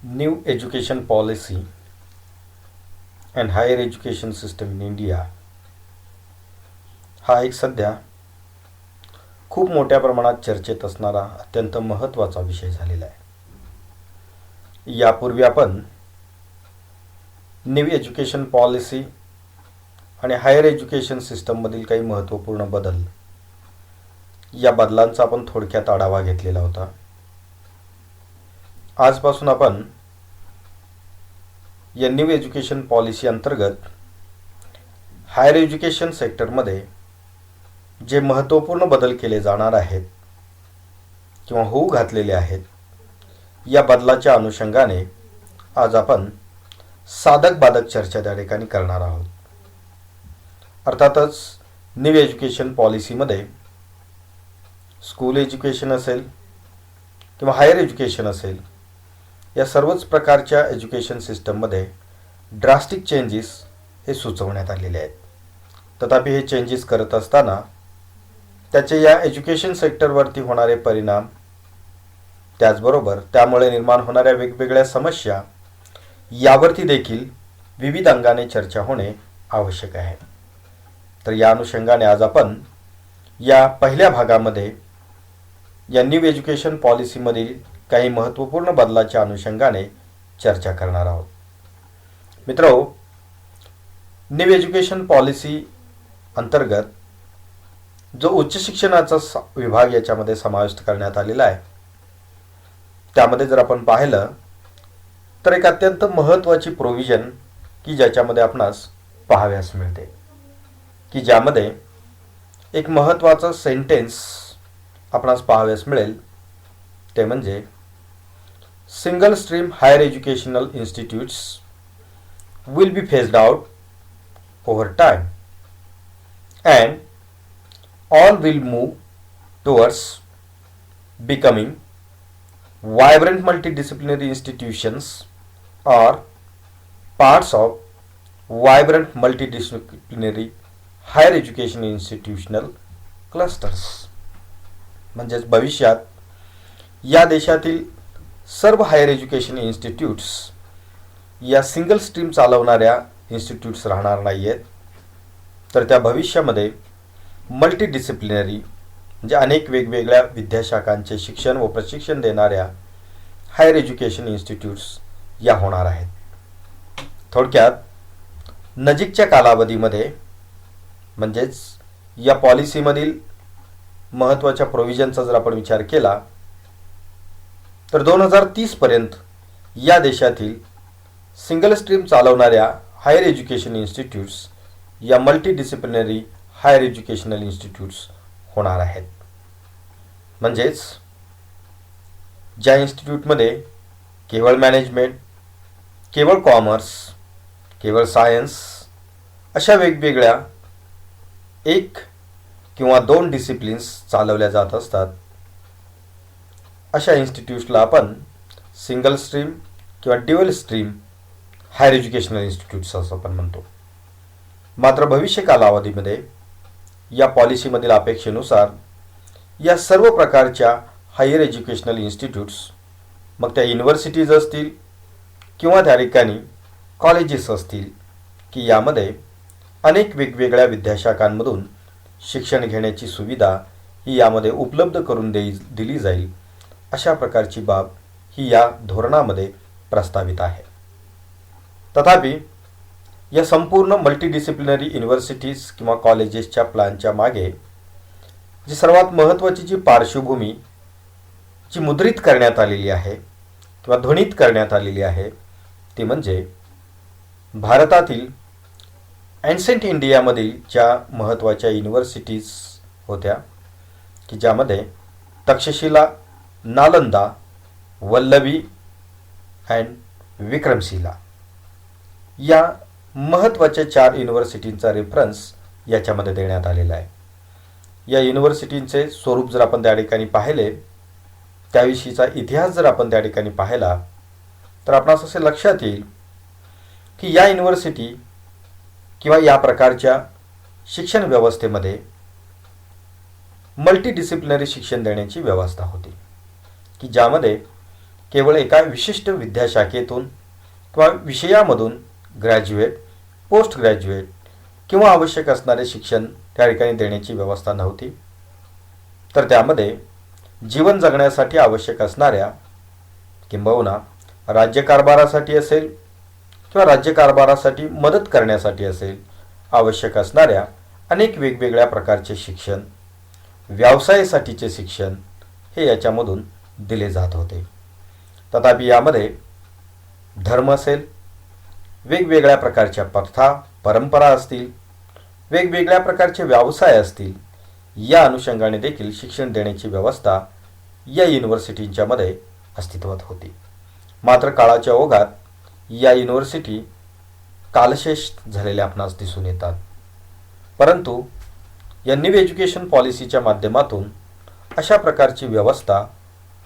New education policy and higher education system in India हा एक सध्या खूप मोठ्या प्रमाणात चर्चेत असणारा अत्यंत महत्त्वाचा विषय झालेला आहे. यापूर्वी आपण न्यू एज्युकेशन पॉलिसी आणि हायर एज्युकेशन सिस्टममधील काही महत्त्वपूर्ण बदल या बदलांचा आपण थोडक्यात आढावा घेतलेला होता. आजपासून आपण या न्यू एज्युकेशन पॉलिसी अंतर्गत हायर एज्युकेशन सेक्टरमध्ये जे महत्त्वपूर्ण बदल केले जाणार आहेत किंवा होऊ घातलेले आहेत, या बदलाच्या अनुषंगाने आज आपण साधक बाधक चर्चा त्या ठिकाणी करणार आहोत. अर्थातच न्यू एज्युकेशन पॉलिसीमध्ये स्कूल एज्युकेशन असेल किंवा हायर एज्युकेशन असेल, या सर्वच प्रकारच्या एज्युकेशन सिस्टममध्ये ड्रास्टिक चेंजेस हे सुचवण्यात आलेले आहेत. तथापि हे चेंजेस करत असताना त्याचे या एज्युकेशन सेक्टरवरती होणारे परिणाम, त्याचबरोबर त्यामुळे निर्माण होणाऱ्या वेगवेगळ्या समस्या यावरती देखील विविध अंगाने चर्चा होणे आवश्यक आहे. तर या अनुषंगाने आज आपण या पहिल्या भागामध्ये या न्यू एज्युकेशन पॉलिसीमधील काही महत्त्वपूर्ण बदलाच्या अनुषंगाने चर्चा करणार आहोत. मित्रहो, न्यू एज्युकेशन पॉलिसी अंतर्गत जो उच्च शिक्षणाचा विभाग याच्यामध्ये समाविष्ट करण्यात आलेला आहे, त्यामध्ये जर आपण पाहिलं तर एक अत्यंत महत्त्वाची प्रोव्हिजन की ज्याच्यामध्ये आपणास पाहाव्यास मिळते, की ज्यामध्ये एक महत्त्वाचं सेंटेन्स आपणास पाहाव्यास मिळेल, ते म्हणजे single stream higher educational institutes will be phased out over time and all will move towards becoming vibrant multidisciplinary institutions or parts of vibrant multidisciplinary higher education institutional clusters. म्हणजेच भविष्यात या देशातील सर्व हायर एज्युकेशन इन्स्टिट्यूट्स या single stream चालवणाऱ्या institutes राहणार नाही आहेत, तर त्या भविष्यामध्ये मल्टीडिसिप्लिनरी म्हणजे अनेक वेगवेगळ्या विद्याशाखांचे शिक्षण व प्रशिक्षण देणाऱ्या हायर एज्युकेशन इन्स्टिट्यूट्स या होणार आहेत. थोडक्यात नजीकच्या कालावधीमध्ये, म्हणजेच या पॉलिसीमधील महत्त्वाच्या प्रोव्हिजनचा जर आपण विचार केला तर 2030 पर्यंत या देशातील सिंगल स्ट्रीम चालवणाऱ्या हायर एज्युकेशन इन्स्टिट्यूट्स या मल्टीडिसिप्लिनरी हायर एज्युकेशनल इन्स्टिट्यूट्स होणार आहेत. म्हणजेच ज्या इन्स्टिट्यूटमध्ये केवळ मॅनेजमेंट, केवळ कॉमर्स, केवळ सायन्स अशा वेगवेगळ्या एक किंवा दोन डिसिप्लिन्स चालवल्या जात असतात, अशा इन्स्टिट्यूट्सला आपण सिंगल स्ट्रीम किंवा dual stream higher educational institutes असं आपण म्हणतो. मात्र भविष्य कालावधीमध्ये या पॉलिसीमधील अपेक्षेनुसार या सर्व प्रकारच्या हायर एज्युकेशनल इन्स्टिट्यूट्स, मग त्या युनिव्हर्सिटीज असतील किंवा त्या ठिकाणी कॉलेजेस असतील, की यामध्ये अनेक वेगवेगळ्या विद्याशाखांमधून शिक्षण घेण्याची सुविधा ही यामध्ये उपलब्ध करून दिली जाईल, अशा प्रकारची बाब ही या धोरणामध्ये प्रस्तावित आहे. तथापि या संपूर्ण मल्टीडिसिप्लिनरी युनिव्हर्सिटीज किंवा कॉलेजेसच्या प्लॅनच्या मागे जी सर्वात महत्त्वाची जी पार्श्वभूमी जी मुद्रित करण्यात आलेली आहे किंवा ध्वनित करण्यात आलेली आहे, ती म्हणजे भारतातील एन्सेंट इंडियामधील ज्या महत्त्वाच्या युनिव्हर्सिटीज होत्या, की ज्यामध्ये तक्षशिला, नालंदा, वल्लभी अँड विक्रमशिला या महत्त्वाच्या 4 युनिव्हर्सिटींचा रेफरन्स याच्यामध्ये देण्यात आलेला आहे. या युनिव्हर्सिटींचे स्वरूप जर आपण त्या ठिकाणी पाहिले, त्याविषयीचा इतिहास जर आपण त्या ठिकाणी पाहिला, तर आपणास असे लक्षात येईल की या युनिव्हर्सिटी किंवा या प्रकारच्या शिक्षण व्यवस्थेमध्ये मल्टीडिसिप्लिनरी शिक्षण देण्याची व्यवस्था होती, की ज्यामध्ये केवळ एका विशिष्ट विद्याशाखेतून किंवा विषयामधून ग्रॅज्युएट, पोस्ट ग्रॅज्युएट किंवा आवश्यक असणारे शिक्षण त्या ठिकाणी देण्याची व्यवस्था नव्हती, तर त्यामध्ये जीवन जगण्यासाठी आवश्यक असणाऱ्या किंबहुना राज्यकारभारासाठी असेल किंवा राज्यकारभारासाठी मदत करण्यासाठी असेल आवश्यक असणाऱ्या अनेक वेगवेगळ्या प्रकारचे शिक्षण, व्यवसायासाठीचे शिक्षण हे याच्यामधून दिले जात होते. तथापि यामध्ये धर्म असेल, वेगवेगळ्या प्रकारच्या प्रथा परंपरा असतील, वेगवेगळ्या प्रकारचे व्यवसाय असतील, या अनुषंगाने देखील शिक्षण देण्याची व्यवस्था या युनिव्हर्सिटींच्यामध्ये अस्तित्वात होती. मात्र काळाच्या ओघात या युनिव्हर्सिटी कालशेष झालेल्या आपणास दिसून येतात. परंतु या न्यू एज्युकेशन पॉलिसीच्या माध्यमातून अशा प्रकारची व्यवस्था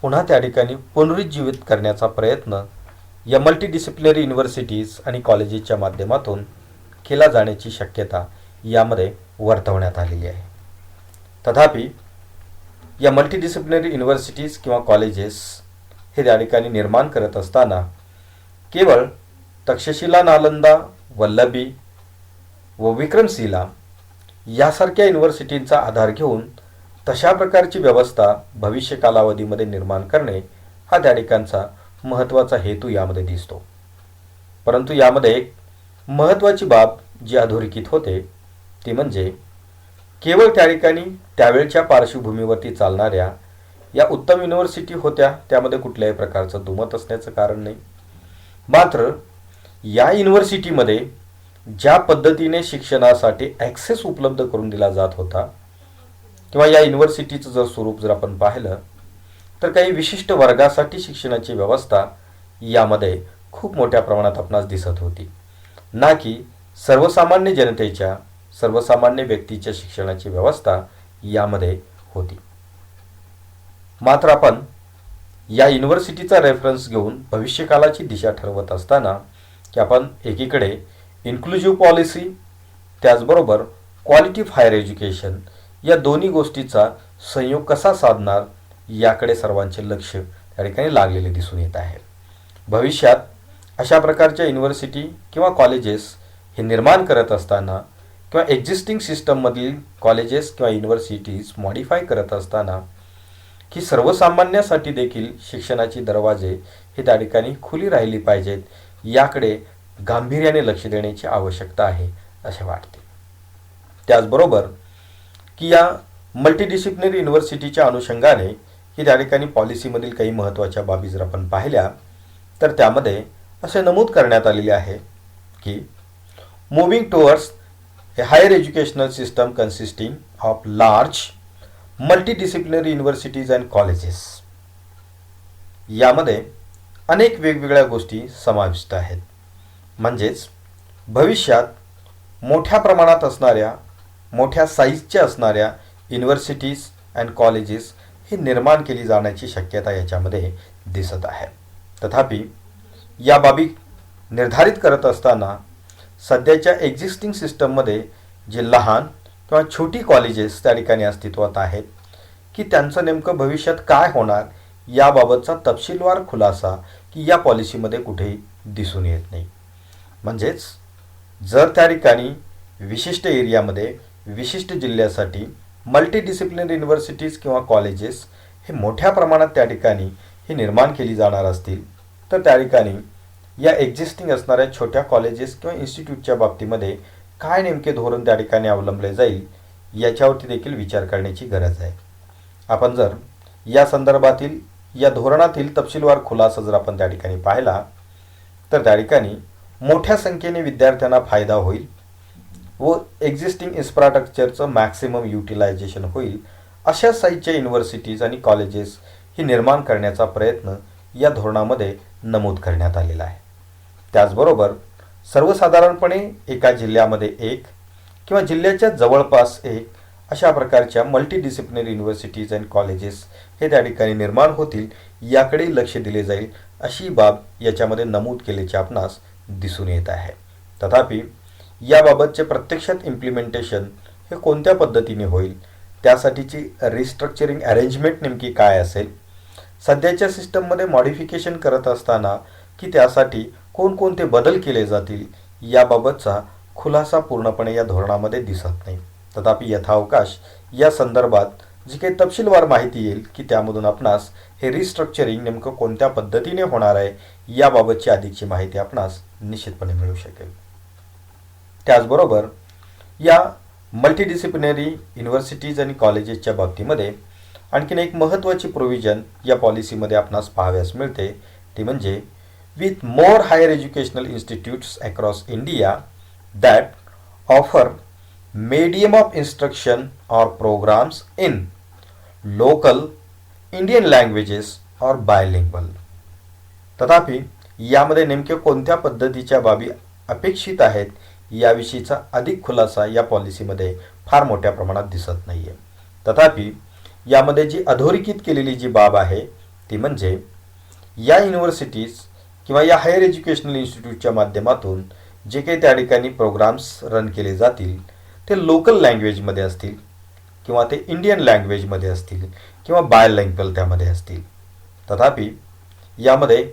पुन्हा त्या ठिकाणी पुनरुज्जीवित करण्याचा प्रयत्न या मल्टीडिसिप्लिनरी युनिव्हर्सिटीज आणि कॉलेजेसच्या माध्यमातून केला जाण्याची शक्यता यामध्ये वर्तवण्यात आलेली आहे. तथापि या मल्टीडिसिप्लिनरी युनिव्हर्सिटीज किंवा कॉलेजेस हे त्या ठिकाणी निर्माण करत असताना केवळ तक्षशिला, नालंदा, वल्लभी व विक्रमशिला यासारख्या युनिव्हर्सिटींचा आधार घेऊन तशा प्रकारची व्यवस्था भविष्य कालावधीमध्ये निर्माण करणे हा त्या ठिकाणचा महत्त्वाचा हेतू यामध्ये दिसतो. परंतु यामध्ये एक महत्त्वाची बाब जी अधोरेखित होते ती म्हणजे केवळ त्या ठिकाणी त्यावेळच्या पार्श्वभूमीवरती चालणाऱ्या या उत्तम युनिव्हर्सिटी होत्या, त्यामध्ये कुठल्याही प्रकारचं दुमत असण्याचं कारण नाही. मात्र या युनिव्हर्सिटीमध्ये ज्या पद्धतीने शिक्षणासाठी ॲक्सेस उपलब्ध करून दिला जात होता किंवा या युनिव्हर्सिटीचं जर स्वरूप जर आपण पाहिलं तर काही विशिष्ट वर्गासाठी शिक्षणाची व्यवस्था यामध्ये खूप मोठ्या प्रमाणात आपणास दिसत होती, ना की सर्वसामान्य जनतेच्या, सर्वसामान्य व्यक्तीच्या शिक्षणाची व्यवस्था यामध्ये होती. मात्र आपण या युनिव्हर्सिटीचा रेफरन्स घेऊन भविष्यकालाची दिशा ठरवत असताना की आपण एकीकडे इन्क्लुझिव्ह पॉलिसी त्याचबरोबर क्वालिटी ऑफ हायर एज्युकेशन या दोन्ही गोष्टीचा संयोग कसा साधणार याकडे सर्वांचे लक्ष त्या ठिकाणी लागलेले दिसून येत आहे. भविष्यात अशा प्रकारच्या युनिव्हर्सिटी किंवा कॉलेजेस हे निर्माण करत असताना किंवा एक्झिस्टिंग सिस्टममधील कॉलेजेस किंवा युनिव्हर्सिटीज मॉडिफाय करत असताना की सर्वसामान्यासाठी देखील शिक्षणाची दरवाजे हे त्या ठिकाणी खुली राहिली पाहिजेत याकडे गांभीर्याने लक्ष देण्याची आवश्यकता आहे असे वाटते. त्याचबरोबर की या मल्टीडिसिप्लिनरी युनिव्हर्सिटीच्या अनुषंगाने की त्या ठिकाणी पॉलिसीमधील काही महत्त्वाच्या बाबी जर आपण पाहिल्या तर त्यामध्ये असे नमूद करण्यात आलेले आहे की moving towards a higher educational system consisting of large multidisciplinary universities and colleges. यामध्ये अनेक वेगवेगळ्या गोष्टी समाविष्ट आहेत. म्हणजेच भविष्यात मोठ्या प्रमाणात असणाऱ्या, मोठ्या साईजच्या असणाऱ्या युनिव्हर्सिटीज अँड कॉलेजेस ही निर्माण केली जाण्याची शक्यता याच्यामध्ये दिसत आहे. तथापि या बाबी निर्धारित करत असताना सध्याच्या एक्झिस्टिंग सिस्टममध्ये जे लहान किंवा छोटी कॉलेजेस त्या ठिकाणी अस्तित्वात आहेत की त्यांचं नेमकं भविष्यात काय होणार याबाबतचा तपशीलवार खुलासा की या पॉलिसीमध्ये कुठेही दिसून येत नाही. म्हणजेच जर त्या ठिकाणी विशिष्ट एरियामध्ये, विशिष्ट जिल्ह्यासाठी मल्टीडिसिप्लिनरी युनिव्हर्सिटीज किंवा कॉलेजेस हे मोठ्या प्रमाणात त्या ठिकाणी हे निर्माण केली जाणार असतील तर त्या ठिकाणी या एक्झिस्टिंग असणाऱ्या छोट्या कॉलेजेस किंवा इन्स्टिट्यूटच्या बाबतीमध्ये काय नेमके धोरण त्या ठिकाणी अवलंबले जाईल याच्यावरती देखील विचार करण्याची गरज आहे. आपण जर या संदर्भातील या धोरणातील तपशीलवार खुलासा जर आपण त्या ठिकाणी पाहिला तर त्या ठिकाणी मोठ्या संख्येने विद्यार्थ्यांना फायदा होईल व एक्झिस्टिंग इन्फ्रास्ट्रक्चरचं मॅक्सिमम युटिलायझेशन होईल अशा साईजच्या युनिव्हर्सिटीज आणि कॉलेजेस ही निर्माण करण्याचा प्रयत्न या धोरणामध्ये नमूद करण्यात आलेला आहे. त्याचबरोबर सर्वसाधारणपणे एका जिल्ह्यामध्ये एक किंवा जिल्ह्याच्या जवळपास एक अशा प्रकारच्या मल्टीडिसिप्लिनरी युनिव्हर्सिटीज अँड कॉलेजेस हे त्या ठिकाणी निर्माण होतील याकडे लक्ष दिले जाईल अशी बाब याच्यामध्ये नमूद केल्याचे आपणास दिसून येत आहे. तथापि याबाबतचे प्रत्यक्षात इम्प्लिमेंटेशन हे कोणत्या पद्धतीने होईल, त्यासाठीची रिस्ट्रक्चरिंग अरेंजमेंट नेमकी काय असेल, सध्याच्या सिस्टममध्ये मॉडिफिकेशन करत असताना की त्यासाठी कोणकोणते बदल केले जातील याबाबतचा खुलासा पूर्णपणे या धोरणामध्ये दिसत नाही. तथापि यथावकाश या संदर्भात जी काही तपशीलवार माहिती येईल की त्यामधून आपणास हे रिस्ट्रक्चरिंग नेमकं कोणत्या पद्धतीने होणार आहे याबाबतची अधिकची माहिती आपणास निश्चितपणे मिळू शकेल. त्याचबरोबर या मल्टीडिसिप्लिनरी युनिव्हर्सिटीज आणि कॉलेजेसच्या बाबतीमध्ये आणखीन एक महत्त्वाची प्रोव्हिजन या पॉलिसीमध्ये आपणास पाहाव्यास मिळते, ती म्हणजे with more higher educational institutes across India that offer medium of instruction or programs in local Indian languages or bilingual. तथापि यामध्ये नेमके कोणत्या पद्धतीच्या बाबी अपेक्षित आहेत याविषयीचा अधिक खुलासा या पॉलिसीमध्ये फार मोठ्या प्रमाणात दिसत नाही आहे. तथापि यामध्ये जी अधोरेखित केलेली जी बाब आहे ती म्हणजे या युनिव्हर्सिटीज किंवा या हायर एज्युकेशनल इन्स्टिट्यूटच्या माध्यमातून जे काही त्या ठिकाणी प्रोग्राम्स रन केले जातील ते लोकल लँग्वेजमध्ये असतील किंवा ते इंडियन लँग्वेजमध्ये असतील किंवा बायलँग्वेज त्यामध्ये असतील. तथापि यामध्ये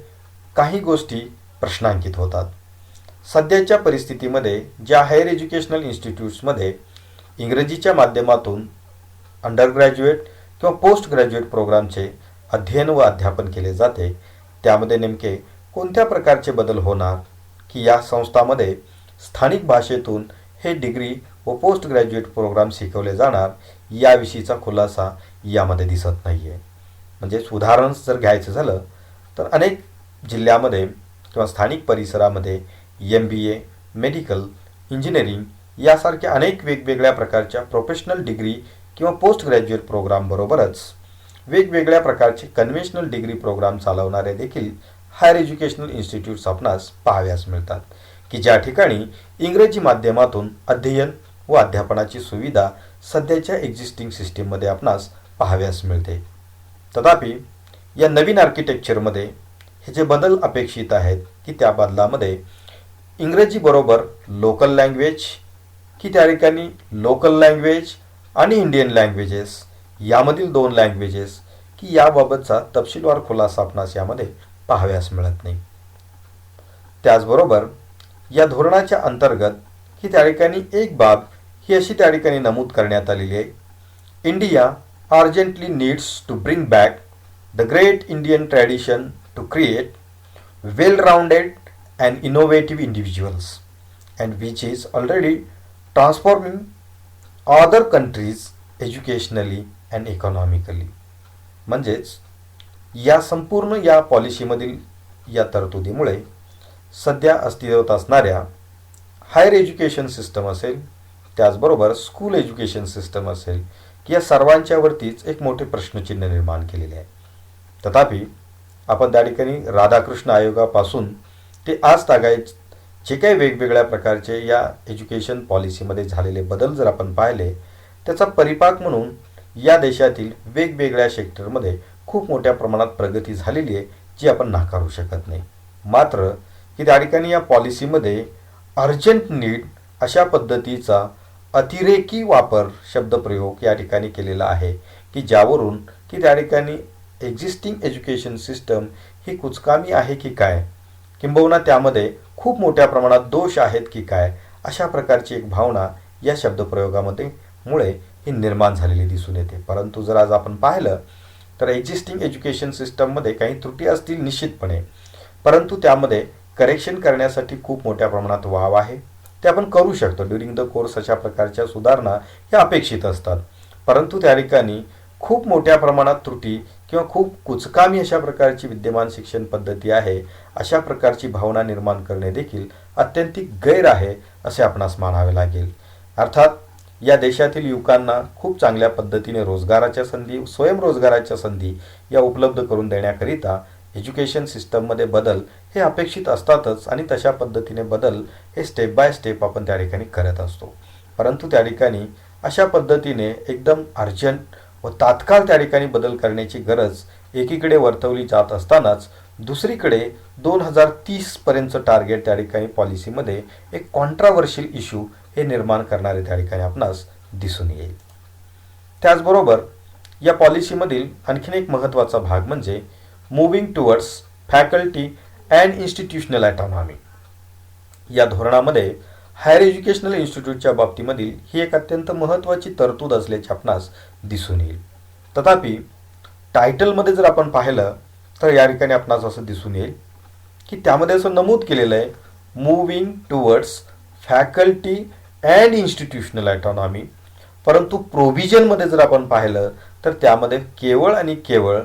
काही गोष्टी प्रश्नांकित होतात. सध्याच्या परिस्थितीमध्ये ज्या हायर एज्युकेशनल इन्स्टिट्यूट्समध्ये इंग्रजीच्या माध्यमातून अंडरग्रॅज्युएट किंवा पोस्ट ग्रॅज्युएट प्रोग्रामचे अध्ययन व अध्यापन केले जाते त्यामध्ये नेमके कोणत्या प्रकारचे बदल होणार की या संस्थांमध्ये स्थानिक भाषेतून हे डिग्री व पोस्ट ग्रॅज्युएट प्रोग्राम शिकवले जाणार याविषयीचा खुलासा यामध्ये दिसत नाही आहे. म्हणजे उदाहरण जर घ्यायचं झालं तर अनेक जिल्ह्यामध्ये किंवा स्थानिक परिसरामध्ये MBA, मेडिकल, इंजिनिअरिंग यासारख्या अनेक वेगवेगळ्या प्रकारच्या प्रोफेशनल डिग्री किंवा पोस्ट ग्रॅज्युएट प्रोग्रामबरोबरच वेगवेगळ्या प्रकारचे कन्व्हेन्शनल डिग्री प्रोग्राम चालवणारे देखील हायर एज्युकेशनल इन्स्टिट्यूट्स आपणास पाहाव्यास मिळतात की ज्या ठिकाणी इंग्रजी माध्यमातून अध्ययन व अध्यापनाची सुविधा सध्याच्या एक्झिस्टिंग सिस्टीममध्ये आपणास पाहाव्यास मिळते. तथापि या नवीन आर्किटेक्चरमध्ये हे जे बदल अपेक्षित आहेत की त्या बदलामध्ये इंग्रजीबरोबर लोकल लँग्वेज की त्या ठिकाणी लोकल लँग्वेज आणि इंडियन लँग्वेजेस यामधील 2 लँग्वेजेस की याबाबतचा तपशीलवार खुलासा आपणास यामध्ये पाहाव्यास मिळत नाही. त्याचबरोबर या धोरणाच्या अंतर्गत की त्या ठिकाणी एक बाब ही अशी त्या ठिकाणी नमूद करण्यात आलेली आहे, India urgently needs to bring back the great Indian tradition to create well rounded and innovative individuals and which is already transforming other countries educationally and economically. म्हणजेच या संपूर्ण या पॉलिसीमधील या तरतुदीमुळे सध्या अस्तित्वात असणाऱ्या हायर एज्युकेशन सिस्टम असेल त्याचबरोबर स्कूल एज्युकेशन सिस्टम असेल की या सर्वांच्यावरतीच एक मोठे प्रश्नचिन्ह निर्माण केलेले आहे. तथापि आपण त्या ठिकाणी राधाकृष्ण आयोगापासून ते आज तागायत जे काही वेगवेगळ्या प्रकारचे या एज्युकेशन पॉलिसीमध्ये झालेले बदल जर आपण पाहिले त्याचा परिपाक म्हणून या देशातील वेगवेगळ्या सेक्टरमध्ये खूप मोठ्या प्रमाणात प्रगती झालेली आहे जी आपण नाकारू शकत नाही. मात्र की त्या ठिकाणी या पॉलिसीमध्ये अर्जंट नीड अशा पद्धतीचा अतिरेकी वापर शब्दप्रयोग या ठिकाणी केलेला आहे की ज्यावरून की त्या ठिकाणी एक्झिस्टिंग एज्युकेशन सिस्टम ही कुचकामी आहे की काय किंबहुना त्यामध्ये खूप मोठ्या प्रमाणात दोष आहेत की काय अशा प्रकारची एक भावना या शब्दप्रयोगामध्ये मुळे ही निर्माण झालेली दिसून येते. परंतु जर आज आपण पाहिलं तर एक्झिस्टिंग एज्युकेशन सिस्टममध्ये काही त्रुटी असतील निश्चितपणे, परंतु त्यामध्ये करेक्शन करण्यासाठी खूप मोठ्या प्रमाणात वाव आहे. ते आपण करू शकतो ड्युरिंग द कोर्स. अशा प्रकारच्या सुधारणा ह्या अपेक्षित असतात, परंतु त्या ठिकाणी खूप मोठ्या प्रमाणात त्रुटी किंवा खूप कुचकामी अशा प्रकारची विद्यमान शिक्षण पद्धती आहे अशा प्रकारची भावना निर्माण करणे देखील अत्यंतिक गैर आहे असे आपणास मानावे लागेल. अर्थात या देशातील युवकांना खूप चांगल्या पद्धतीने रोजगाराच्या संधी, स्वयंरोजगाराच्या संधी या उपलब्ध करून देण्याकरिता एज्युकेशन सिस्टममध्ये बदल हे अपेक्षित असतातच आणि तशा पद्धतीने बदल हे स्टेप बाय स्टेप आपण त्या ठिकाणी करत असतो. परंतु त्या ठिकाणी अशा पद्धतीने एकदम अर्जंट व तात्काळ त्या ठिकाणी बदल करण्याची गरज एकीकडे वर्तवली जात असतानाच दुसरीकडे 2030 पर्यंतचं टार्गेट त्या ठिकाणी पॉलिसीमध्ये एक कॉन्ट्रावर्शियल इश्यू हे निर्माण करणारे त्या ठिकाणी आपणास दिसून येईल. त्याचबरोबर या पॉलिसीमधील आणखीन एक महत्त्वाचा भाग म्हणजे moving towards faculty and institutional autonomy. या धोरणामध्ये हायर एज्युकेशनल इन्स्टिट्यूटच्या बाबतीमधील ही एक अत्यंत महत्त्वाची तरतूद असल्याचे आपणास दिसून येईल. तथापि टायटलमध्ये जर आपण पाहिलं तर या ठिकाणी आपणास असं दिसून येईल की त्यामध्ये असं नमूद केलेलं आहे moving towards faculty and institutional autonomy, परंतु प्रोव्हिजनमध्ये जर आपण पाहिलं तर त्यामध्ये केवळ आणि केवळ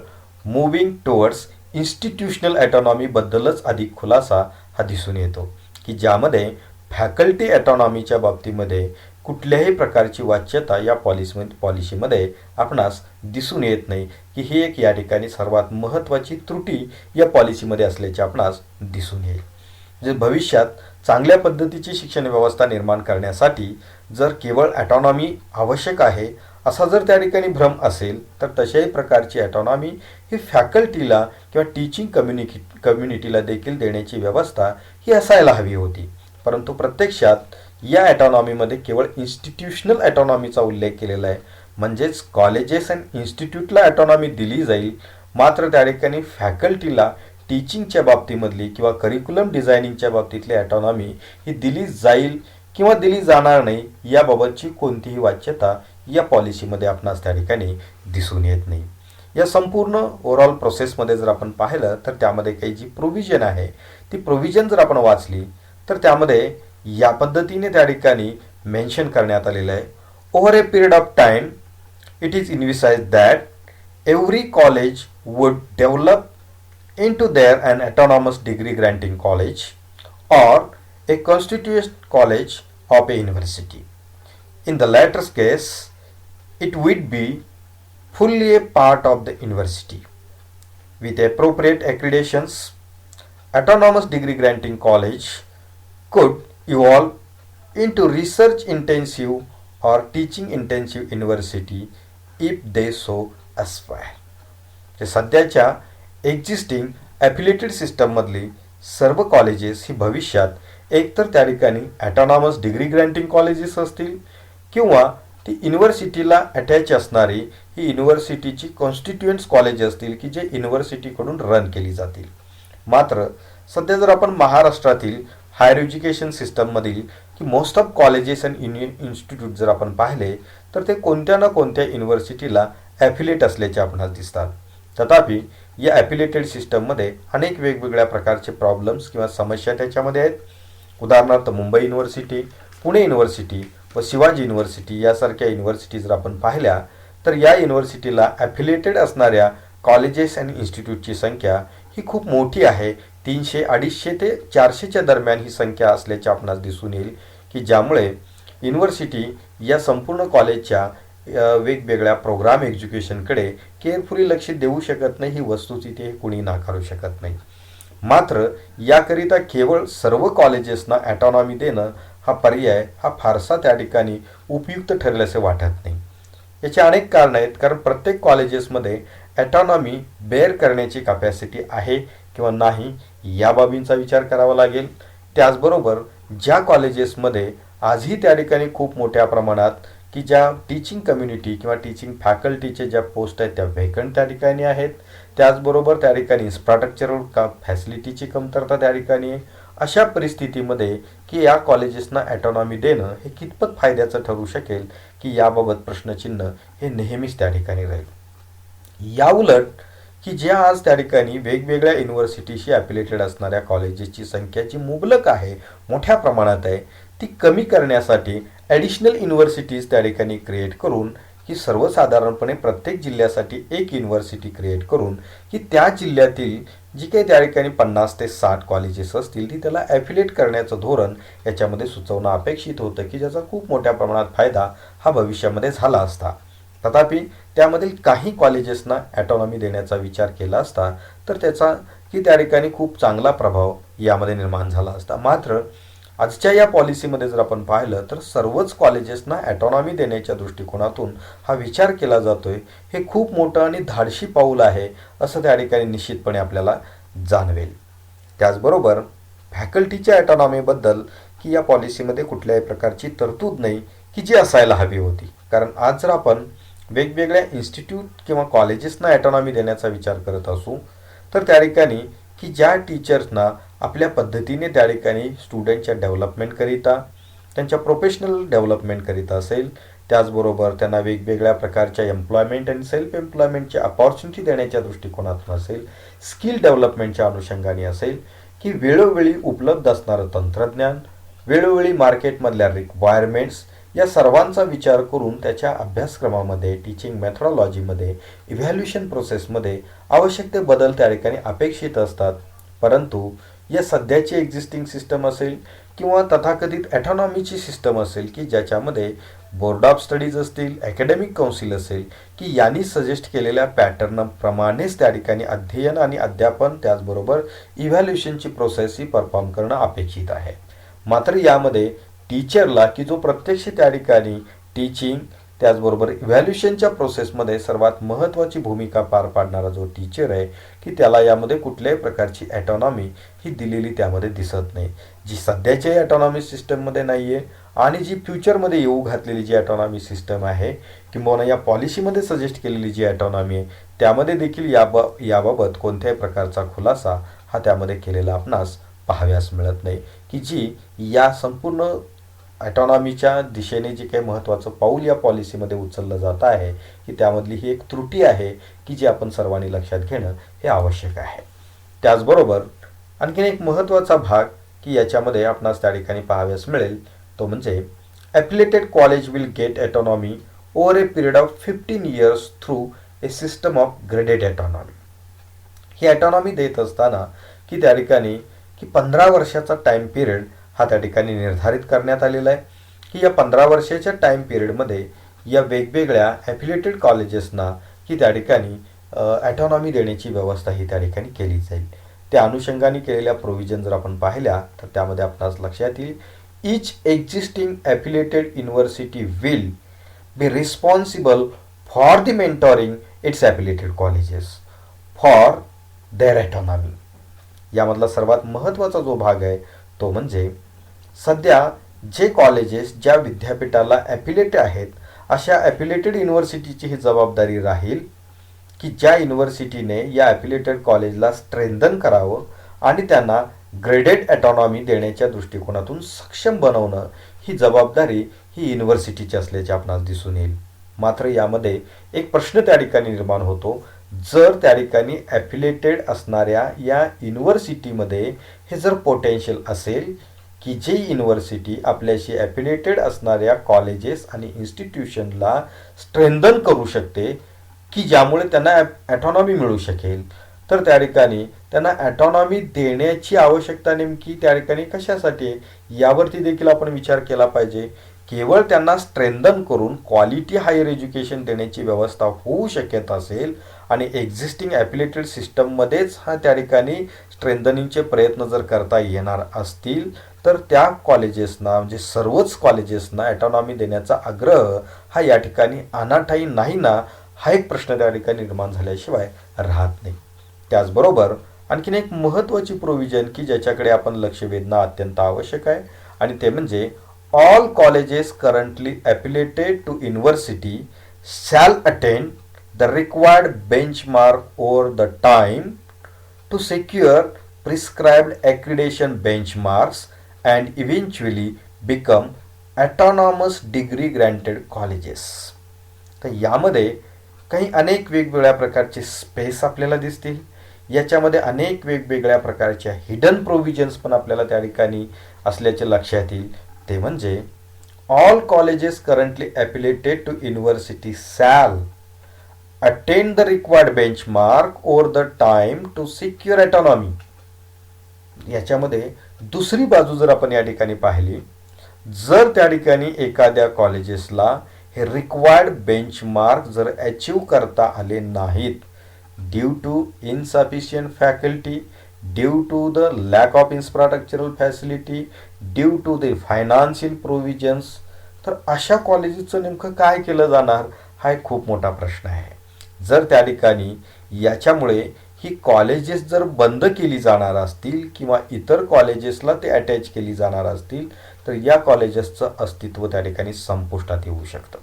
मूव्हिंग टुवर्ड्स इन्स्टिट्यूशनल ऑटोनॉमीबद्दलच अधिक खुलासा हा दिसून येतो की ज्यामध्ये फॅकल्टी ऑटोनॉमीच्या बाबतीमध्ये कुठल्याही प्रकारची वाच्यता या पॉलिसीमध्ये आपणास दिसून येत नाही की ही एक या ठिकाणी सर्वात महत्त्वाची त्रुटी या पॉलिसीमध्ये असल्याचे आपणास दिसून येईल. जे भविष्यात चांगल्या पद्धतीची शिक्षण व्यवस्था निर्माण करण्यासाठी जर केवळ ऑटोनॉमी आवश्यक आहे असा जर त्या ठिकाणी भ्रम असेल तर तशाही प्रकारची ऑटोनॉमी ही फॅकल्टीला किंवा टीचिंग कम्युनिटीला देखील देण्याची व्यवस्था ही असायला हवी होती. परंतु प्रत्यक्षात या ऑटोनॉमीमध्ये केवळ इन्स्टिट्यूशनल ऑटोनॉमीचा उल्लेख केलेला आहे, म्हणजेच कॉलेजेस अँड इन्स्टिट्यूटला ऑटोनॉमी दिली जाईल, मात्र त्या ठिकाणी फॅकल्टीला टीचिंगच्या बाबतीमधली किंवा करिक्युलम डिझायनिंगच्या बाबतीतली ऑटोनॉमी ही दिली जाईल किंवा दिली जाणार नाही याबाबतची कोणतीही वाच्यता या पॉलिसीमध्ये आपणास त्या ठिकाणी दिसून येत नाही. या संपूर्ण ओव्हरऑल प्रोसेसमध्ये जर आपण पाहिलं तर त्यामध्ये काही जी प्रोव्हिजन आहे ती प्रोव्हिजन जर आपण वाचली तर त्यामध्ये या पद्धतीने त्या ठिकाणी मेन्शन करण्यात आलेलं आहे. Over a period of time it is envisaged that every college would develop into their an autonomous degree granting college or a constituent college of a university. In the latter case, it would be fully a part of the university. With appropriate accreditations, autonomous degree granting college could evolve into research intensive or teaching intensive university if they so aspire. ते सध्याच्या existing affiliated सिस्टममधली सर्व colleges ही भविष्यात एकतर त्या ठिकाणी ॲटॉनॉमस degree ग्रँटिंग colleges असतील किंवा ती युनिव्हर्सिटीला अटॅच असणारी ही युनिव्हर्सिटीची कॉन्स्टिट्युएंट्स कॉलेज असतील की जे युनिव्हर्सिटीकडून रन केली जातील. मात्र सध्या जर आपण महाराष्ट्रातील हायर एज्युकेशन सिस्टममधील की most of colleges and institute जर आपण पाहिले तर ते कोणत्या ना कोणत्या युनिव्हर्सिटीला ॲफिलिएट असल्याचे आपणास दिसतात. तथापि या ॲफिलिएटेड सिस्टममध्ये अनेक वेगवेगळ्या प्रकारचे प्रॉब्लेम्स किंवा समस्या त्याच्यामध्ये आहेत. उदाहरणार्थ मुंबई युनिव्हर्सिटी, पुणे युनिव्हर्सिटी व शिवाजी युनिव्हर्सिटी यासारख्या युनिव्हर्सिटी जर आपण पाहिल्या तर या युनिव्हर्सिटीला ॲफिलिएटेड असणाऱ्या कॉलेजेस अँड इन्स्टिट्यूटची संख्या ही खूप मोठी आहे. 300, 250 ते 400च्या दरम्यान ही संख्या असल्याचे आपणास दिसून येईल की ज्यामुळे युनिव्हर्सिटी या संपूर्ण कॉलेजच्या वेगवेगळ्या प्रोग्राम एज्युकेशनकडे केअरफुली लक्ष देऊ शकत नाही ही वस्तुस्थिती कुणी नाकारू शकत नाही. मात्र याकरिता केवळ सर्व कॉलेजेसना ॲटॉनॉमी देणं हा पर्याय हा फारसा त्या ठिकाणी उपयुक्त ठरेल असे वाटत नाही. याची अनेक कारणं आहेत, कारण प्रत्येक कॉलेजेसमध्ये ॲटॉनॉमी बेअर करण्याची कॅपॅसिटी आहे किंवा नाही या बाबींचा विचार करावा लागेल. त्याचबरोबर ज्या कॉलेजेसमध्ये आजही त्या ठिकाणी खूप मोठ्या प्रमाणात की ज्या टीचिंग कम्युनिटी किंवा टीचिंग फॅकल्टीचे ज्या पोस्ट आहेत त्या व्हेकंट त्या ठिकाणी आहेत, त्याचबरोबर त्या ठिकाणी इन्फ्रास्ट्रक्चरल फॅसिलिटीची कमतरता त्या ठिकाणी आहे. अशा परिस्थितीमध्ये की या कॉलेजेसना ॲटॉनॉमी देणं हे कितपत फायद्याचं ठरू शकेल की याबाबत प्रश्नचिन्ह हे नेहमीच त्या ठिकाणी राहील. याउलट की ज्या आज त्या ठिकाणी वेगवेगळ्या युनिव्हर्सिटीशी ॲफिलिएटेड असणाऱ्या कॉलेजेसची संख्या जी मुबलक आहे, मोठ्या प्रमाणात आहे, ती कमी करण्यासाठी ॲडिशनल युनिव्हर्सिटीज त्या ठिकाणी क्रिएट करून की सर्वसाधारणपणे प्रत्येक जिल्ह्यासाठी एक युनिव्हर्सिटी क्रिएट करून की त्या जिल्ह्यातील जी काही त्या ठिकाणी 50 ते 60 कॉलेजेस असतील ती त्याला ॲफिलिएट करण्याचं धोरण याच्यामध्ये सुचवणं अपेक्षित होतं की ज्याचा खूप मोठ्या प्रमाणात फायदा हा भविष्यामध्ये झाला असता. तथापि त्यामधील काही कॉलेजेसना ॲटॉनॉमी देण्याचा विचार केला असता तर त्याचा की त्या ठिकाणी खूप चांगला प्रभाव यामध्ये निर्माण झाला असता. मात्र आजच्या या पॉलिसीमध्ये जर आपण पाहिलं तर सर्वच कॉलेजेसना ॲटॉनॉमी देण्याच्या दृष्टिकोनातून हा विचार केला जातोय. हे खूप मोठं आणि धाडशी पाऊल आहे असं त्या ठिकाणी निश्चितपणे आपल्याला जाणवेल. त्याचबरोबर फॅकल्टीच्या ॲटॉनॉमीबद्दल की या पॉलिसीमध्ये कुठल्याही प्रकारची तरतूद नाही की जी असायला हवी होती. कारण आज जर आपण वेगवेगळ्या इन्स्टिट्यूट किंवा कॉलेजेसना ॲटॉनॉमी देण्याचा विचार करत असू तर त्या ठिकाणी की ज्या टीचर्सना आपल्या पद्धतीने त्या ठिकाणी स्टुडंटच्या डेव्हलपमेंटकरिता, त्यांच्या प्रोफेशनल डेव्हलपमेंटकरिता असेल, त्याचबरोबर त्यांना वेगवेगळ्या प्रकारच्या एम्प्लॉयमेंट आणि सेल्फ एम्प्लॉयमेंटची अपॉर्च्युनिटी देण्याच्या दृष्टिकोनातून असेल, स्किल डेव्हलपमेंटच्या अनुषंगाने असेल, की वेळोवेळी उपलब्ध असणारं तंत्रज्ञान, वेळोवेळी मार्केटमधल्या रिक्वायरमेंट्स या सर्वांचा विचार करून त्याच्या अभ्यासक्रमामध्ये, टीचिंग मेथॉडॉलॉजीमध्ये, इव्हॅल्युएशन प्रोसेसमध्ये आवश्यक ते बदल त्या ठिकाणी अपेक्षित असतात. परंतु या सध्याची एक्झिस्टिंग सिस्टम असेल किंवा तथाकथित ॲटॉनॉमीची सिस्टम असेल की ज्याच्यामध्ये बोर्ड ऑफ स्टडीज असतील, अकॅडमिक काउन्सिल असेल, की यांनी सजेस्ट केलेल्या पॅटर्नप्रमाणेच त्या ठिकाणी अध्ययन आणि अध्यापन त्याचबरोबर इव्हॅल्युएशनची प्रोसेस ही परफॉर्म करणं अपेक्षित आहे. मात्र यामध्ये टीचरला की जो प्रत्यक्ष त्या ठिकाणी टीचिंग त्याचबरोबर इव्हॅल्युएशनच्या प्रोसेसमध्ये सर्वात महत्त्वाची भूमिका पार पाडणारा जो टीचर आहे की त्याला यामध्ये कुठल्याही प्रकारची ॲटॉनॉमी ही दिलेली त्यामध्ये दिसत नाही. जी सध्याच्या ॲटॉनॉमी सिस्टममध्ये नाही आहे आणि जी फ्युचरमध्ये येऊ घातलेली जी ॲटॉनॉमी सिस्टम आहे किंबहुना या पॉलिसीमध्ये सजेस्ट केलेली जी ॲटॉनॉमी आहे त्यामध्ये देखील याबाबत कोणत्याही प्रकारचा खुलासा हा त्यामध्ये केलेला आपणास पाहाव्यास मिळत नाही, की जी या संपूर्ण ॲटॉनॉमीच्या दिशेने जे काही महत्त्वाचं पाऊल या पॉलिसीमध्ये उचललं जात आहे की त्यामधली ही एक त्रुटी आहे की जी आपण सर्वांनी लक्षात घेणं हे आवश्यक आहे. त्याचबरोबर आणखीन एक महत्त्वाचा भाग की याच्यामध्ये आपणास त्या ठिकाणी पाहाव्यास मिळेल तो म्हणजे affiliated college will get autonomy over a period of 15 years through a system of graded autonomy. ही ॲटॉनॉमी देत असताना की त्या ठिकाणी की 15 वर्षाचा टाईम पिरियड हा त्या ठिकाणी निर्धारित करण्यात आलेला आहे की या 15 वर्षाच्या टाईम पिरियडमध्ये या वेगवेगळ्या ॲफिलिएटेड कॉलेजेसना की त्या ठिकाणी ॲटॉनॉमी देण्याची व्यवस्था ही त्या ठिकाणी केली जाईल. त्या अनुषंगाने केलेल्या प्रोव्हिजन जर आपण पाहिल्या तर त्यामध्ये आपणास लक्षात येईल each existing affiliated university will be responsible for the mentoring its affiliated colleges for their autonomy. यामधला सर्वात महत्त्वाचा जो भाग आहे तो म्हणजे सध्या जे कॉलेजेस ज्या विद्यापीठाला ॲफिलिएट आहेत अशा ॲफिलिएटेड युनिव्हर्सिटीची ही जबाबदारी राहील की ज्या युनिव्हर्सिटीने या ॲफिलिएटेड कॉलेजला स्ट्रेंथन करावं आणि त्यांना ग्रेडेड ॲटॉनॉमी देण्याच्या दृष्टिकोनातून सक्षम बनवणं ही जबाबदारी ही युनिव्हर्सिटीची असल्याचे आपणास दिसून येईल. मात्र यामध्ये एक प्रश्न त्या ठिकाणी निर्माण होतो, जर त्या ठिकाणी ॲफिलिएटेड असणाऱ्या या युनिव्हर्सिटीमध्ये हे जर पोटेन्शियल असेल की जी युनिव्हर्सिटी आपल्याशी ॲफिलिएटेड असणाऱ्या कॉलेजेस आणि इन्स्टिट्यूशनला स्ट्रेंथन करू शकते की ज्यामुळे त्यांना ॲटॉनॉमी मिळू शकेल, तर त्या ठिकाणी त्यांना ॲटॉनॉमी देण्याची आवश्यकता नेमकी त्या ठिकाणी कशासाठी आहे यावरती देखील आपण विचार केला पाहिजे. केवळ त्यांना स्ट्रेंथन करून क्वालिटी हायर एज्युकेशन देण्याची व्यवस्था होऊ शकत असेल आणि एक्झिस्टिंग ॲफिलिएटेड सिस्टममध्येच हा त्या ठिकाणी स्ट्रेंथनिंगचे प्रयत्न जर करता येणार असतील तर त्या कॉलेजेसना म्हणजे सर्वच कॉलेजेसना ॲटॉनॉमी देण्याचा आग्रह हा या ठिकाणी अनाठायी नाही ना, हा एक प्रश्न त्या ठिकाणी निर्माण झाल्याशिवाय राहत नाही. त्याचबरोबर आणखीन एक महत्त्वाची प्रोव्हिजन की ज्याच्याकडे आपण लक्ष वेधणं अत्यंत आवश्यक आहे आणि ते म्हणजे all colleges currently affiliated to university shall attend the required benchmark over the time to secure prescribed accreditation benchmarks and eventually become autonomous degree granted colleges. तर यामध्ये काही अनेक वेगवेगळ्या प्रकारचे स्पेस आपल्याला दिसतील. याच्यामध्ये अनेक वेगवेगळ्या प्रकारच्या हिडन प्रोव्हिजन्स पण आपल्याला त्या ठिकाणी असल्याचे लक्षात येईल. ते म्हणजे all colleges currently affiliated to university shall attend the required benchmark over the time to secure autonomy. याच्यामध्ये दुसरी बाजू जर आपण या ठिकाणी पाहिली, जर त्या ठिकाणी एखाद्या कॉलेजेसला हे रिक्वायर्ड बेंचमार्क जर अचीव करता आले नाहीत due to insufficient faculty, due to the lack of infrastructural facility, due to the financial provisions, तर अशा कॉलेजेसचं नेमकं काय केलं जाणार हा एक खूप मोठा प्रश्न आहे. जर त्या ठिकाणी याच्यामुळे ही कॉलेजेस जर बंद केली जाणार असतील किंवा इतर कॉलेजेसला ते अटॅच केली जाणार असतील तर या कॉलेजेसचं अस्तित्व त्या ठिकाणी संपुष्टात येऊ शकतं.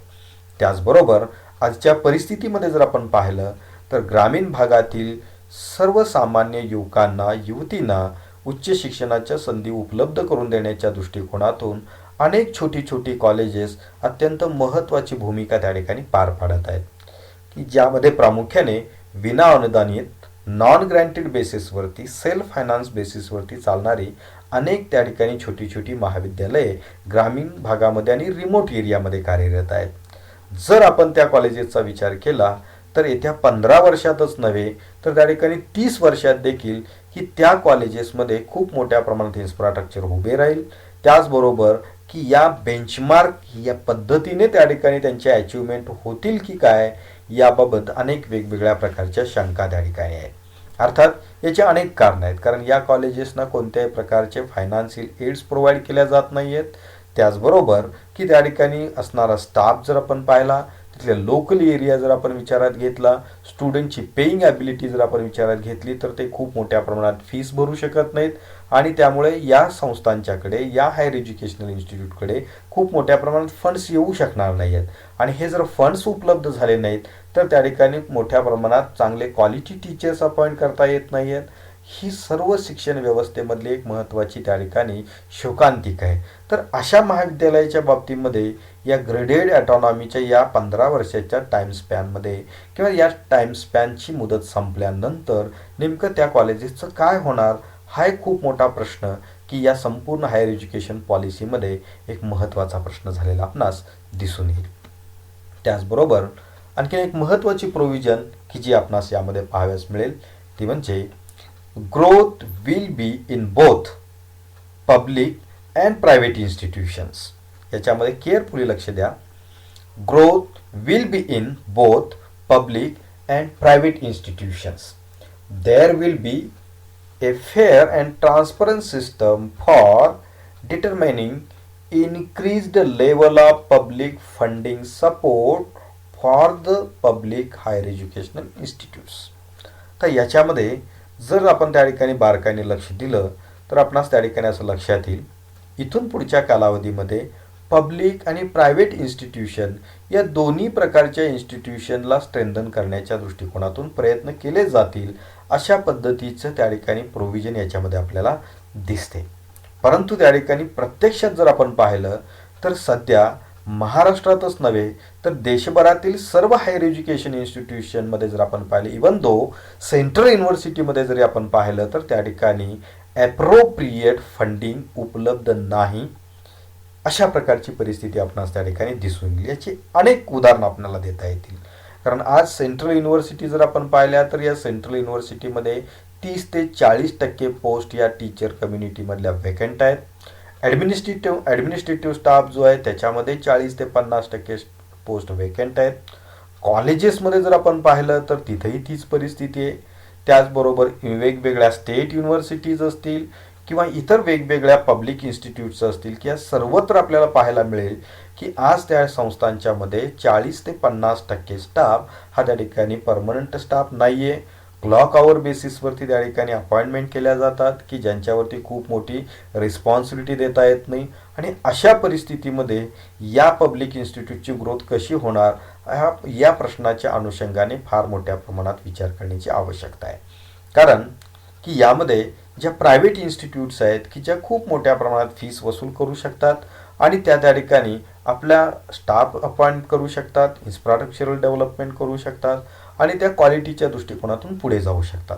त्याचबरोबर आजच्या परिस्थितीमध्ये जर आपण पाहिलं तर ग्रामीण भागातील सर्वसामान्य युवकांना युवतींना उच्च शिक्षणाच्या संधी उपलब्ध करून देण्याच्या दृष्टिकोनातून अनेक छोटी छोटी कॉलेजेस अत्यंत महत्त्वाची भूमिका त्या ठिकाणी पार पाडत आहेत, की ज्यामध्ये प्रामुख्याने विना अनुदानित नॉन ग्रँटेड बेसिसवरती सेल्फ फायनान्स बेसिसवरती चालणारी अनेक त्या ठिकाणी छोटी छोटी महाविद्यालये ग्रामीण भागामध्ये आणि रिमोट एरियामध्ये कार्यरत आहेत. जर आपण त्या कॉलेजेसचा विचार केला तर येत्या 15 वर्षातच नव्हे तर त्या ठिकाणी 30 वर्षात देखील की त्या कॉलेजेसमध्ये खूप मोठ्या प्रमाणात इन्फ्रास्ट्रक्चर उभे राहील. त्याचबरोबर की या बेंचमार्क या पद्धतीने त्या ठिकाणी त्यांचे अचिव्हमेंट होतील की काय याबाबत अनेक वेगवेगळ्या प्रकारच्या शंका त्या ठिकाणी आहेत. अर्थात याचे अनेक कारण आहेत, कारण या कॉलेजेसना कोणत्याही प्रकारचे फायनान्शियल एड्स प्रोव्हाइड केल्या जात नाही आहेत. त्याचबरोबर की त्या ठिकाणी असणारा स्टाफ जर आपण पाहिला, तिथल्या लोकल एरिया जर आपण विचारात घेतला, स्टुडंटची पेईंग ॲबिलिटी जर आपण विचारात घेतली तर ते खूप मोठ्या प्रमाणात फीस भरू शकत नाहीत आणि त्यामुळे या संस्थांच्याकडे या हायर एज्युकेशनल इन्स्टिट्यूटकडे खूप मोठ्या प्रमाणात फंड्स येऊ शकणार नाही आहेत. आणि हे जर फंड्स उपलब्ध झाले नाहीत तर त्या ठिकाणी मोठ्या प्रमाणात चांगले क्वालिटी टीचर्स अपॉइंट करता येत नाही आहेत. ही सर्व शिक्षण व्यवस्थेमधली एक महत्त्वाची त्या ठिकाणी शोकांतिका आहे. तर अशा महाविद्यालयाच्या बाबतीमध्ये या ग्रेडेड ऑटोनॉमीच्या या 15 वर्षाच्या टाईम स्पॅनमध्ये किंवा या टाईम स्पॅनची मुदत संपल्यानंतर नेमकं त्या कॉलेजेसचं काय होणार हा एक खूप मोठा प्रश्न की या संपूर्ण हायर एज्युकेशन पॉलिसीमध्ये एक महत्त्वाचा प्रश्न झालेला आपणास दिसून येईल. त्याचबरोबर आणखी एक महत्त्वाची प्रोव्हिजन की जी आपणास यामध्ये पाहाव्यास मिळेल ती म्हणजे growth will be in both public and private institutions. याच्यामध्ये केअरफुली लक्ष द्या. Growth will be in both public and private institutions. There will be a fair and transparent system for determining increased level of public funding support for the public higher educational institutes. तर याच्यामध्ये जर आपण त्या ठिकाणी बारकाईने लक्ष दिलं तर आपणास त्या ठिकाणी असं लक्षात येईल इथून पुढच्या कालावधीमध्ये पब्लिक आणि प्रायव्हेट इन्स्टिट्यूशन या दोन्ही प्रकारच्या इन्स्टिट्यूशनला स्ट्रेंथन करण्याच्या दृष्टिकोनातून प्रयत्न केले जातील अशा पद्धतीचं त्या ठिकाणी प्रोव्हिजन याच्यामध्ये आपल्याला दिसते. परंतु त्या ठिकाणी प्रत्यक्षात जर आपण पाहिलं तर सध्या महाराष्ट्रातच नव्हे तर देशभरातील सर्व हायर एज्युकेशन इन्स्टिट्यूशनमध्ये जर आपण पाहिलं, इवन दो सेंट्रल युनिव्हर्सिटीमध्ये जरी आपण पाहिलं तर त्या ठिकाणी ॲप्रोप्रिएट फंडिंग उपलब्ध नाही अशा प्रकारची परिस्थिती आपणास त्या ठिकाणी दिसून येईल. याची अनेक उदाहरणं आपल्याला देता येतील. कारण आज सेंट्रल युनिव्हर्सिटी जर आपण पाहिल्या तर या सेंट्रल युनिव्हर्सिटीमध्ये 30 ते 40% पोस्ट या टीचर कम्युनिटीमधल्या वेकंट आहेत. ॲडमिनिस्ट्रेटिव्ह स्टाफ जो आहे त्याच्यामध्ये 40 ते 50% पोस्ट वेकंट आहेत. कॉलेजेसमध्ये जर आपण पाहिलं तर तिथेही तीच परिस्थिती आहे. त्याचबरोबर वेगवेगळ्या स्टेट युनिव्हर्सिटीज असतील किंवा इतर वेगवेगळ्या पब्लिक इन्स्टिट्यूट्स असतील की या सर्वत्र आपल्याला पाहायला मिळेल की आज त्या संस्थांच्यामध्ये 40 ते 50% स्टाफ हा त्या ठिकाणी परमनंट स्टाफ नाही आहे. क्लॉक आवर बेसिसवरती त्या ठिकाणी अपॉइंटमेंट केल्या जातात की ज्यांच्यावरती खूप मोठी रिस्पॉन्सिबिलिटी देता येत नाही. आणि अशा परिस्थितीमध्ये या पब्लिक इन्स्टिट्यूटची ग्रोथ कशी होणार या प्रश्नाच्या अनुषंगाने फार मोठ्या प्रमाणात विचार करण्याची आवश्यकता आहे. कारण की यामध्ये ज्या प्रायव्हेट इन्स्टिट्यूट्स आहेत की ज्या खूप मोठ्या प्रमाणात फीस वसूल करू शकतात आणि त्या ठिकाणी आपल्या स्टाफ अपॉइंट करू शकतात, इन्फ्रास्ट्रक्चरल डेव्हलपमेंट करू शकतात आणि त्या क्वालिटीच्या दृष्टिकोनातून पुढे जाऊ शकतात.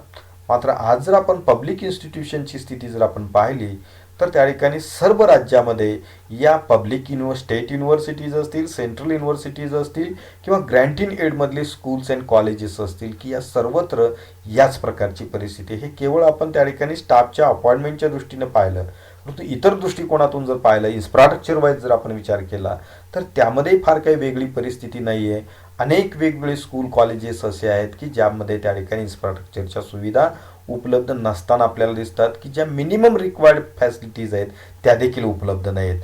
मात्र आज जर आपण पब्लिक इन्स्टिट्यूशनची स्थिती जर आपण पाहिली तर त्या ठिकाणी सर्व राज्यामध्ये या पब्लिक स्टेट युनिव्हर्सिटीज असतील, सेंट्रल युनिव्हर्सिटीज असतील किंवा ग्रँट इन एडमधले स्कूल्स अँड कॉलेजेस असतील की या सर्वत्र याच प्रकारची परिस्थिती. हे केवळ आपण त्या ठिकाणी स्टाफच्या अपॉइंटमेंटच्या दृष्टीने पाहिलं, परंतु इतर दृष्टिकोनातून जर पाहिलं, इन्फ्रास्ट्रक्चर वाईज जर आपण विचार केला तर त्यामध्ये फार काही वेगळी परिस्थिती नाही आहे. अनेक वेगवेगळे स्कूल कॉलेजेस असे आहेत की ज्यामध्ये त्या ठिकाणी इन्फ्रास्ट्रक्चरच्या सुविधा उपलब्ध नसताना आपल्याला दिसतात की ज्या मिनिमम रिक्वायर्ड फॅसिलिटीज आहेत त्या देखील उपलब्ध नाहीत.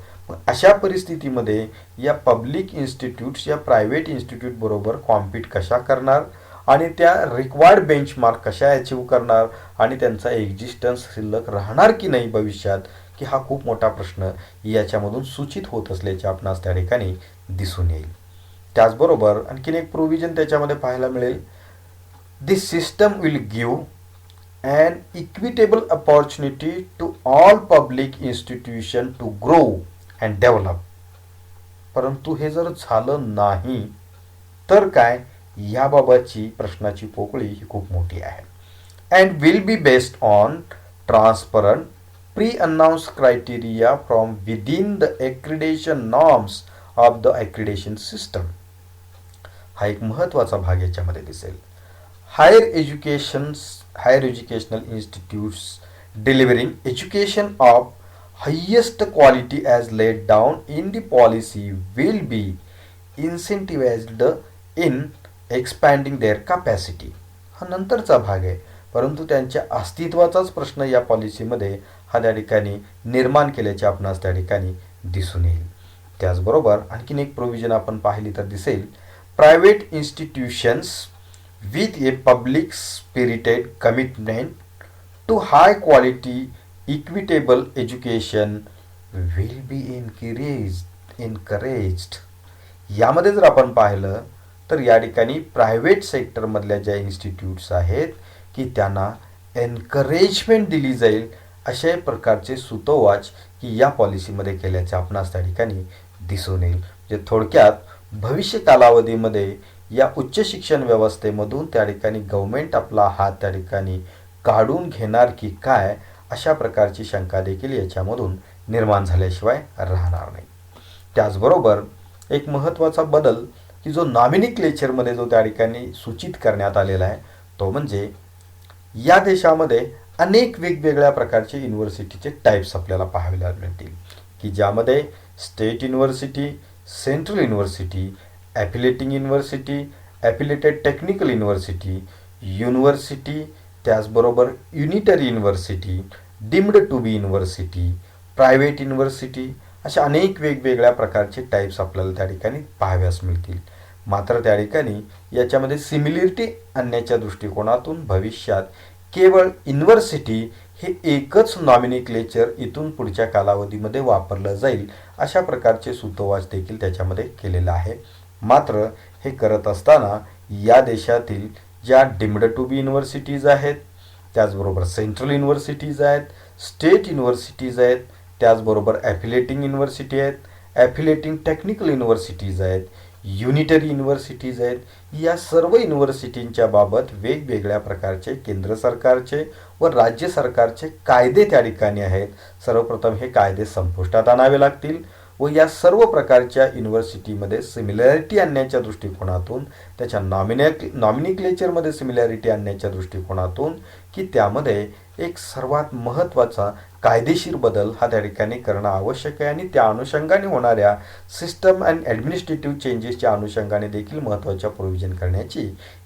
अशा परिस्थितीमध्ये या पब्लिक इन्स्टिट्यूट्स या प्रायव्हेट इन्स्टिट्यूट बरोबर कॉम्पीट कशा करणार आणि त्या रिक्वायर्ड बेंचमार्क कशा अचीव करणार आणि त्यांचा एक्झिस्टन्स शिल्लक राहणार की नाही भविष्यात की हा खूप मोठा प्रश्न याच्यामधून सूचित होत असल्याचे आपणास त्या ठिकाणी दिसून येईल. त्याचबरोबर आणखीन एक प्रोव्हिजन त्याच्यामध्ये पाहायला मिळेल. This system will give an equitable opportunity to all public institution to grow and develop. परंतु हे जर झालं नाही तर काय, याबाबतची प्रश्नाची पोकळी ही खूप मोठी आहे. And will be based on transparent pre-announced criteria from within the accreditation norms of the accreditation system. हा एक महत्त्वाचा भाग याच्यामध्ये दिसेल. Higher educational institutes delivering education of highest quality as laid down in the policy will be incentivized in expanding their capacity. हा नंतरचा भाग आहे, परंतु त्यांच्या अस्तित्वाचाच प्रश्न या पॉलिसीमध्ये हा त्या ठिकाणी निर्माण केल्याचे आपणास त्या ठिकाणी दिसून येईल. त्याचबरोबर आणखीन एक प्रोव्हिजन आपण पाहिली तर दिसेल, private institutions with a public spirited commitment to high quality equitable education will be encouraged. यामध्ये जर आपण पाहिलं तर या ठिकाणी प्रायव्हेट सेक्टरमधल्या ज्या इन्स्टिट्यूट्स आहेत की त्यांना एनकरेजमेंट दिली जाईल अशा प्रकारचे सूतोवाच की या पॉलिसीमध्ये केल्याचे आपणास त्या ठिकाणी दिसून येईल. म्हणजे थोडक्यात भविष्य कालावधीमध्ये या उच्च शिक्षण व्यवस्थेमधून त्या ठिकाणी गव्हर्नमेंट आपला हात त्या ठिकाणी काढून घेणार की काय, अशा प्रकारची शंका देखील याच्यामधून निर्माण झाल्याशिवाय राहणार नाही. त्याचबरोबर एक महत्त्वाचा बदल की जो नॉमिनिक्लेचरमध्ये जो त्या ठिकाणी सूचित करण्यात आलेला आहे तो म्हणजे या देशामध्ये अनेक वेगवेगळ्या प्रकारचे युनिव्हर्सिटीचे टाईप्स आपल्याला पाहायला मिळतील की ज्यामध्ये state university, central university, affiliating university, affiliated technical university, university, त्याचबरोबर unitary university, deemed to be university, private university, अशा अनेक वेगवेगळ्या प्रकारचे टाईप्स आपल्याला त्या ठिकाणी पाहाव्यास मिळतील. मात्र त्या ठिकाणी याच्यामध्ये सिमिलरिटी आणण्याच्या दृष्टिकोनातून भविष्यात केवळ युनिव्हर्सिटी हे एकच नॉमिनिक्लेचर इथून पुढच्या कालावधीमध्ये वापरलं जाईल अशा प्रकारचे सूतोवाच देखील त्याच्यामध्ये केलेला आहे. मात्र हे करत असताना या देशातील ज्या डीम्ड टू बी युनिव्हर्सिटीज आहेत, त्याचबरोबर सेंट्रल युनिव्हर्सिटीज आहेत, स्टेट युनिव्हर्सिटीज आहेत, त्याचबरोबर ॲफिलेटिंग युनिव्हर्सिटी आहेत, ॲफिलेटिंग टेक्निकल युनिव्हर्सिटीज आहेत, युनिटरी युनिव्हर्सिटीज आहेत, या सर्व युनिव्हर्सिटींच्या बाबत वेगवेगळ्या प्रकारचे केंद्र सरकारचे व राज्य सरकारचे कायदे त्या ठिकाणी आहेत. सर्वप्रथम हे कायदे संपुष्टात आणावे लागतील व या सर्व प्रकारच्या युनिव्हर्सिटीमध्ये सिमिलॅरिटी आणण्याच्या दृष्टिकोनातून, त्याच्या नॉमिनिक्लेचरमध्ये सिमिलॅरिटी आणण्याच्या दृष्टिकोनातून की त्यामध्ये एक सर्वात महत्त्वाचा कायदेशीर बदल हा त्या ठिकाणी करणं आवश्यक आहे आणि त्या अनुषंगाने होणाऱ्या सिस्टम अँड ॲडमिनिस्ट्रेटिव्ह चेंजेसच्या अनुषंगाने देखील महत्त्वाच्या प्रोव्हिजन करण्याची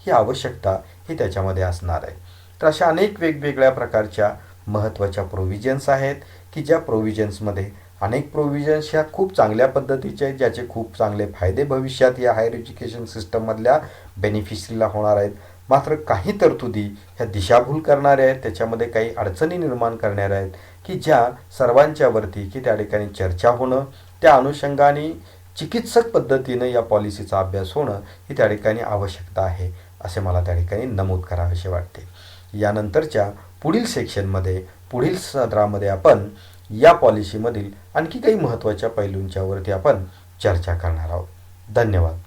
ही आवश्यकता ही त्याच्यामध्ये असणार आहे. तर अशा अनेक वेगवेगळ्या प्रकारच्या महत्त्वाच्या प्रोव्हिजन्स आहेत की ज्या प्रोव्हिजन्समध्ये अनेक प्रोव्हिजन्स ह्या खूप चांगल्या पद्धतीचे आहेत, ज्याचे खूप चांगले फायदे भविष्यात या हायर एज्युकेशन सिस्टममधल्या बेनिफिशरीला होणार आहेत. मात्र काही तरतुदी ह्या दिशाभूल करणाऱ्या आहेत, त्याच्यामध्ये काही अडचणी निर्माण करणाऱ्या आहेत की ज्या सर्वांच्यावरती की त्या ठिकाणी चर्चा होणं, त्या अनुषंगाने चिकित्सक पद्धतीनं या पॉलिसीचा अभ्यास होणं ही त्या ठिकाणी आवश्यकता आहे असे मला त्या ठिकाणी नमूद करावेसे वाटते. यानंतरच्या पुढील सेक्शनमध्ये, पुढील सत्रामध्ये आपण या पॉलिसीमधील आणखी काही महत्त्वाच्या पैलूंच्यावरती आपण चर्चा करणार आहोत. धन्यवाद.